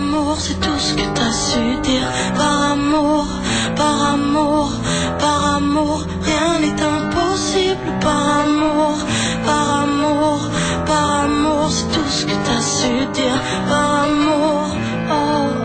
amour, c'est tout ce que t'as su dire. Par amour, par amour, par amour, rien n'est impossible. Par amour, par amour, par amour, c'est tout ce que t'as su dire. Par amour, oh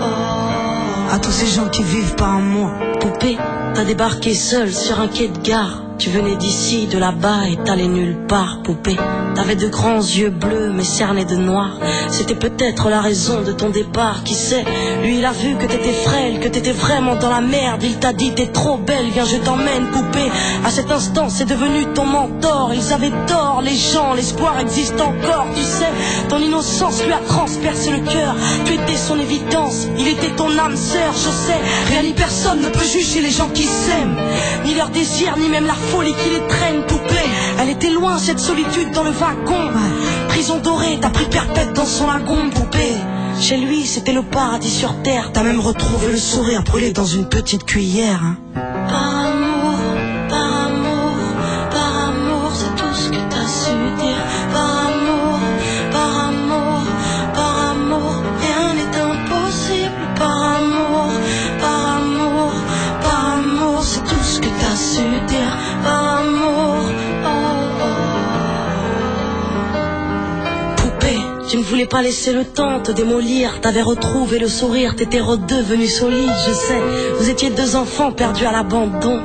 oh. À tous ces gens qui vivent par amour. Poupée, t'as débarqué seule sur un quai de gare. Tu venais d'ici, de là-bas et t'allais nulle part, poupée. T'avais de grands yeux bleus mais cernés de noir. C'était peut-être la raison de ton départ, qui sait. Lui il a vu que t'étais frêle, que t'étais vraiment dans la merde. Il t'a dit t'es trop belle, viens je t'emmène, poupée. À cet instant c'est devenu ton mentor. Ils avaient tort les gens, l'espoir existe encore, tu sais. Ton innocence lui a transpercé le cœur. Tu étais son évidence, il était ton âme sœur, je sais. Rien ni personne ne peut juger les gens qui s'aiment, ni leur désir, ni même la folie qui les traîne, poupée. Elle était loin cette solitude dans le wagon. Prison dorée, t'as pris perpète dans son lagon, poupée. Chez lui c'était le paradis sur terre. T'as même retrouvé le sourire brûlé dans une petite cuillère, hein. Par amour, par amour, par amour, c'est tout ce que t'as su dire. Par amour, par amour, par amour, rien n'est impossible. Par amour, par amour, par amour, c'est tout ce que t'as su dire. Par amour, oh oh. Poupée, tu ne voulais pas laisser le temps te démolir. T'avais retrouvé le sourire, t'étais redevenu solide, je sais. Vous étiez deux enfants perdus à l'abandon.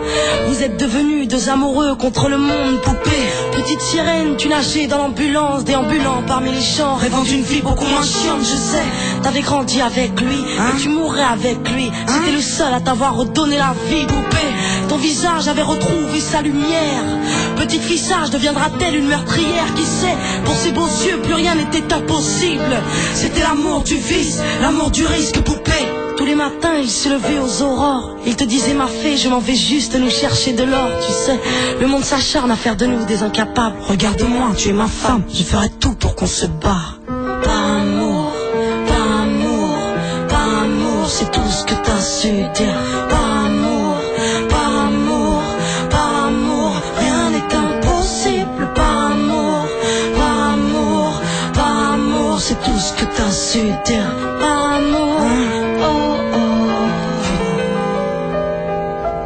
Vous êtes devenus deux amoureux contre le monde, poupée. Petite sirène, tu nageais dans l'ambulance, déambulant parmi les champs, rêvant d'une vie beaucoup moins chiante, je sais. T'avais grandi avec lui, et tu mourrais avec lui. C'était le seul à t'avoir redonné la vie, poupée. Ton visage avait retrouvé sa lumière. Petite fille sage deviendra-t-elle une meurtrière? Qui sait? Pour ses beaux yeux, plus rien n'était impossible. C'était l'amour du vice, l'amour du risque, poupée. Tous les matins, il se levait aux aurores. Il te disait ma fée, je m'en vais juste nous chercher de l'or. Tu sais, le monde s'acharne à faire de nous des incapables. Regarde-moi, tu es ma femme, je ferai tout pour qu'on se barre. Par amour, par amour, par amour, c'est tout ce que t'as su dire. Par amour, par amour, par amour, rien n'est impossible. Par amour, par amour, par amour, c'est tout ce que t'as su dire. Par amour, oh oh.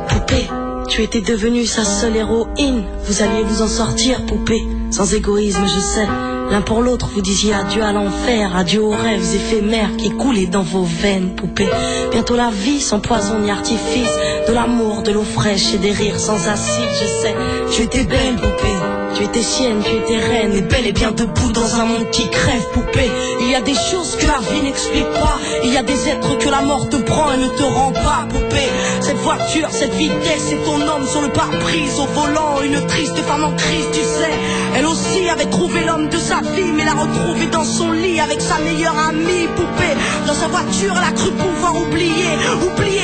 Poupée, tu étais devenue sa seule héroïne. Vous alliez vous en sortir, poupée, sans égoïsme, je sais. L'un pour l'autre, vous disiez adieu à l'enfer, adieu aux rêves éphémères qui coulaient dans vos veines, poupée. Bientôt la vie sans poison ni artifice, de l'amour, de l'eau fraîche et des rires sans acide, je sais. Tu étais belle, poupée, tu étais sienne, tu étais reine, et belle et bien debout dans un monde qui crève, poupée. Il y a des choses que la vie n'explique pas, il y a des êtres que la mort te prend et ne te rend pas, poupée. Cette voiture, cette vitesse, c'est ton homme sur le pare-brise, au volant, une triste femme en crise, tu sais. Elle aussi avait trouvé l'homme de sa vie, mais l'a retrouvé dans son lit avec sa meilleure amie, poupée. Dans sa voiture, elle a cru pouvoir oublier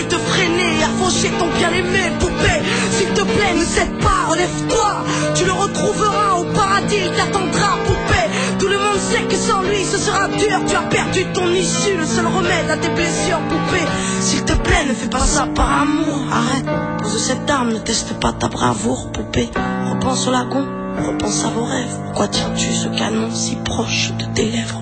de freiner, à faucher ton bien-aimé, poupée. S'il te plaît, ne cède pas, relève-toi, tu le retrouveras au paradis, il t'attendra, poupée. Tout le monde sait que sans lui ce sera dur, tu as perdu ton issue, le seul remède à tes blessures, poupée. S'il te plaît, ne fais pas ça par amour, arrête, pose cette arme, ne teste pas ta bravoure, poupée. Repense au lagon, repense à vos rêves, pourquoi tiens-tu ce canon si proche de tes lèvres?